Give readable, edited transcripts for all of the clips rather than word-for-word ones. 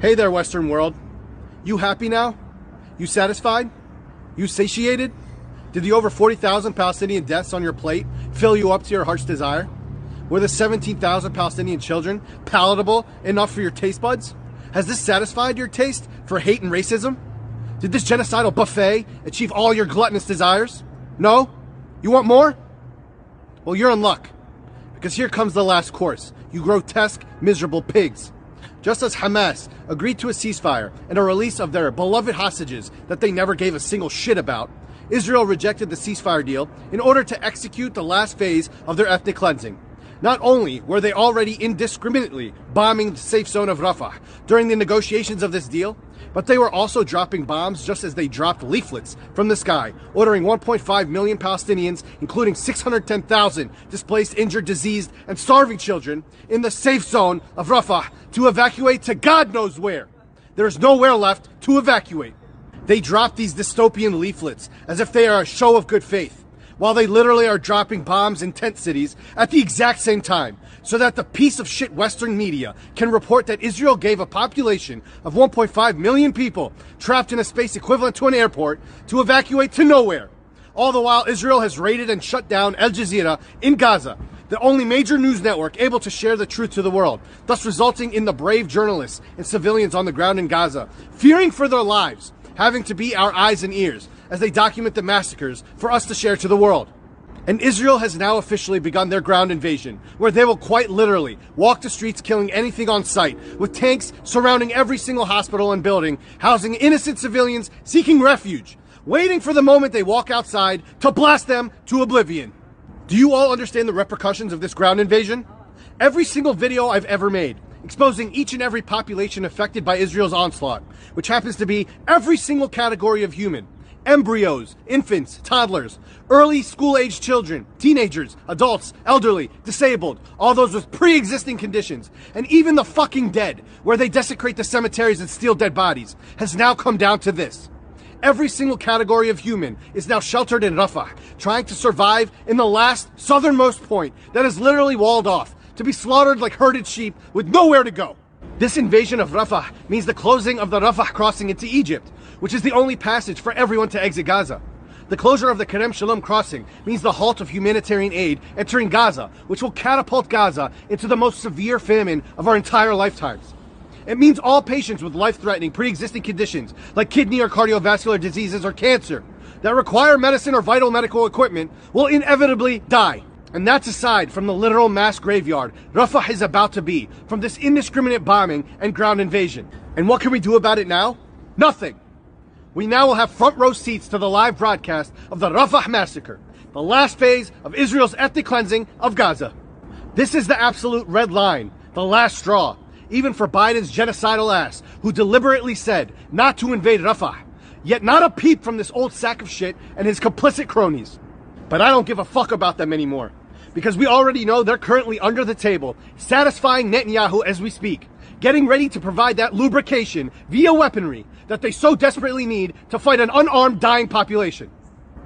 Hey there, Western world. You happy now? You satisfied? You satiated? Did the over 40,000 Palestinian deaths on your plate fill you up to your heart's desire? Were the 17,000 Palestinian children palatable enough for your taste buds? Has this satisfied your taste for hate and racism? Did this genocidal buffet achieve all your gluttonous desires? No? You want more? Well, you're in luck. Because here comes the last course, you grotesque, miserable pigs. Just as Hamas agreed to a ceasefire and a release of their beloved hostages that they never gave a single shit about, Israel rejected the ceasefire deal in order to execute the last phase of their ethnic cleansing. Not only were they already indiscriminately bombing the safe zone of Rafah during the negotiations of this deal, but they were also dropping bombs just as they dropped leaflets from the sky, ordering 1.5 million Palestinians, including 610,000 displaced, injured, diseased, and starving children in the safe zone of Rafah to evacuate to God knows where. There is nowhere left to evacuate. They dropped these dystopian leaflets as if they are a show of good faith, while they literally are dropping bombs in tent cities at the exact same time, so that the piece of shit Western media can report that Israel gave a population of 1.5 million people trapped in a space equivalent to an airport to evacuate to nowhere. All the while, Israel has raided and shut down Al Jazeera in Gaza, the only major news network able to share the truth to the world, thus resulting in the brave journalists and civilians on the ground in Gaza fearing for their lives, having to be our eyes and ears as they document the massacres for us to share to the world. And Israel has now officially begun their ground invasion, where they will quite literally walk the streets killing anything on sight, with tanks surrounding every single hospital and building, housing innocent civilians seeking refuge, waiting for the moment they walk outside to blast them to oblivion. Do you all understand the repercussions of this ground invasion? Every single video I've ever made, exposing each and every population affected by Israel's onslaught, which happens to be every single category of human, embryos, infants, toddlers, early school-aged children, teenagers, adults, elderly, disabled, all those with pre-existing conditions, and even the fucking dead, where they desecrate the cemeteries and steal dead bodies, has now come down to this. Every single category of human is now sheltered in Rafah, trying to survive in the last southernmost point that is literally walled off, to be slaughtered like herded sheep with nowhere to go. This invasion of Rafah means the closing of the Rafah crossing into Egypt, which is the only passage for everyone to exit Gaza. The closure of the Kerem Shalom crossing means the halt of humanitarian aid entering Gaza, which will catapult Gaza into the most severe famine of our entire lifetimes. It means all patients with life-threatening pre-existing conditions like kidney or cardiovascular diseases or cancer that require medicine or vital medical equipment will inevitably die. And that's aside from the literal mass graveyard Rafah is about to be from this indiscriminate bombing and ground invasion. And what can we do about it now? Nothing. We now will have front row seats to the live broadcast of the Rafah massacre, the last phase of Israel's ethnic cleansing of Gaza. This is the absolute red line, the last straw, even for Biden's genocidal ass, who deliberately said not to invade Rafah, yet not a peep from this old sack of shit and his complicit cronies. But I don't give a fuck about them anymore, because we already know they're currently under the table, satisfying Netanyahu as we speak, getting ready to provide that lubrication via weaponry that they so desperately need to fight an unarmed, dying population.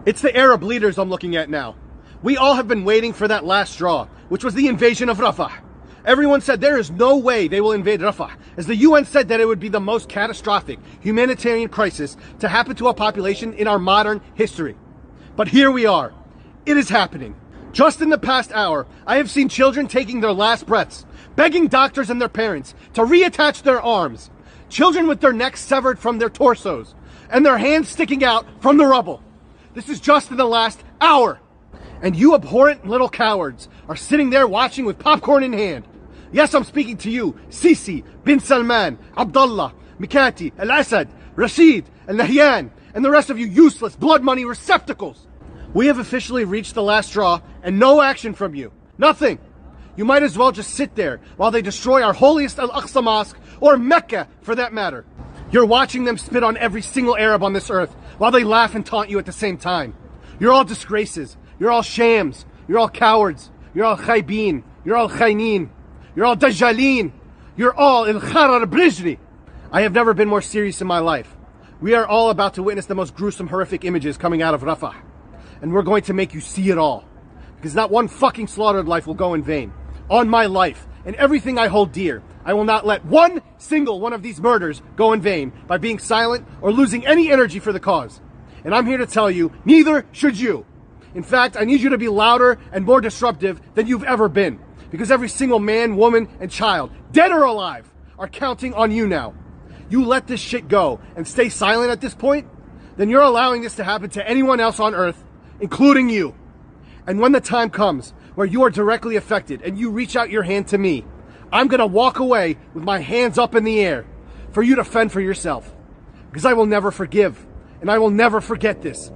It's the Arab leaders I'm looking at now. We all have been waiting for that last straw, which was the invasion of Rafah. Everyone said there is no way they will invade Rafah, as the UN said that it would be the most catastrophic humanitarian crisis to happen to a population in our modern history. But here we are. It is happening. Just in the past hour, I have seen children taking their last breaths, begging doctors and their parents to reattach their arms, children with their necks severed from their torsos, and their hands sticking out from the rubble. This is just in the last hour. And you abhorrent little cowards are sitting there watching with popcorn in hand. Yes, I'm speaking to you, Sisi, bin Salman, Abdullah, Mikati, Al-Assad, Rashid, Al-Nahyan, and the rest of you useless blood money receptacles. We have officially reached the last straw, and no action from you. Nothing. You might as well just sit there while they destroy our holiest Al-Aqsa Mosque, or Mecca for that matter. You're watching them spit on every single Arab on this earth, while they laugh and taunt you at the same time. You're all disgraces. You're all shams. You're all cowards. You're all khaybeen. You're all khayneen. You're all dajjalin. You're all il-kharar brijri. I have never been more serious in my life. We are all about to witness the most gruesome, horrific images coming out of Rafah. And we're going to make you see it all. Because not one fucking slaughtered life will go in vain. On my life, and everything I hold dear. I will not let one single one of these murders go in vain by being silent or losing any energy for the cause. And I'm here to tell you, neither should you. In fact, I need you to be louder and more disruptive than you've ever been, because every single man, woman, and child, dead or alive, are counting on you now. You let this shit go and stay silent at this point, then you're allowing this to happen to anyone else on earth, including you. And when the time comes where you are directly affected and you reach out your hand to me, I'm gonna walk away with my hands up in the air for you to fend for yourself. Because I will never forgive, and I will never forget this,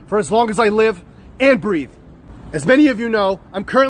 for as long as I live and breathe. As many of you know, I'm currently